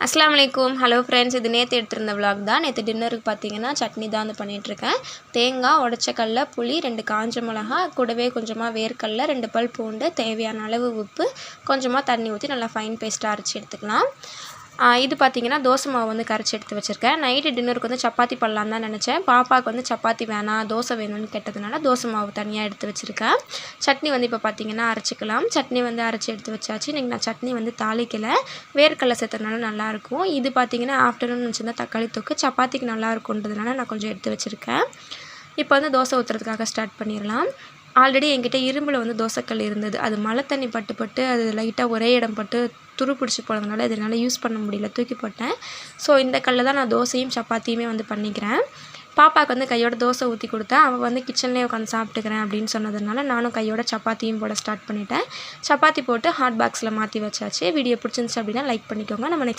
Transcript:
அஸ்ஸலாமு அலைக்கும். Hello friends, இது நேற்று எடுத்திருந்த விலாக் தான். நேற்று டின்னருக்கு பார்த்தீங்கன்னா சட்னி தான் வந்து பண்ணிகிட்ருக்கேன். தேங்காய், உடச்ச கடல, புளி, 2 காஞ்ச மிளகா, கூடவே கொஞ்சமாக வேர்க்கடல, 2 பல் பூண்டு, தேவையான அளவு உப்பு, கொஞ்சமாக தண்ணி ஊற்றி நல்லா ஃபைன் பேஸ்ட்டாக அரைச்சி எடுத்துக்கலாம். இது பார்த்திங்கன்னா தோசை மாவு வந்து கரைச்சி எடுத்து வச்சுருக்கேன். நைட்டு டின்னருக்கு வந்து சப்பாத்தி பண்ணலான்னு தான் நினச்சேன். பாப்பாவுக்கு வந்து சப்பாத்தி வேணாம், தோசை வேணும்னு கேட்டதுனால தோசை மாவு தனியாக எடுத்து வச்சுருக்கேன். சட்னி வந்து இப்போ பார்த்திங்கன்னா அரைச்சிக்கலாம். சட்னி வந்து அரைச்சி எடுத்து வச்சாச்சு. இன்றைக்கி நான் சட்னி வந்து தாளிக்கலை, வேர்க்கடலை சேர்த்ததுனால நல்லாயிருக்கும். இது பார்த்திங்கன்னா ஆஃப்டர்நூன் வச்சுருந்தா தக்காளி தொக்கு சப்பாத்திக்கு நல்லா இருக்குன்றதுனால நான் கொஞ்சம் எடுத்து வச்சுருக்கேன். இப்போ வந்து தோசை ஊற்றுறதுக்காக ஸ்டார்ட் பண்ணிடலாம். ஆல்ரெடி என்கிட்ட இரும்பில் வந்து தோசைக்கல் இருந்தது. அது மழை தண்ணி பட்டு அது லைட்டாக ஒரே இடம் பட்டு துரு பிடிச்சி போனதுனால இதனால் யூஸ் பண்ண முடியல, தூக்கி போட்டேன். ஸோ இந்த கல்லில் தான் நான் தோசையும் சப்பாத்தியுமே வந்து பண்ணிக்கிறேன். பாப்பாவுக்கு வந்து கையோட தோசை ஊற்றி கொடுத்தேன். அவள் வந்து கிச்சன்லேயே உட்காந்து சாப்பிட்டுக்கிறேன் அப்படின்னு சொன்னதுனால நானும் கையோட சப்பாத்தியும் போட ஸ்டார்ட் பண்ணிட்டேன். சப்பாத்தி போட்டு ஹாட் பாக்ஸில் மாற்றி வச்சாச்சு. வீடியோ பிடிச்சிருந்துச்சு அப்படின்னா லைக் பண்ணிக்கோங்க. நம்ம நெக்ஸ்ட்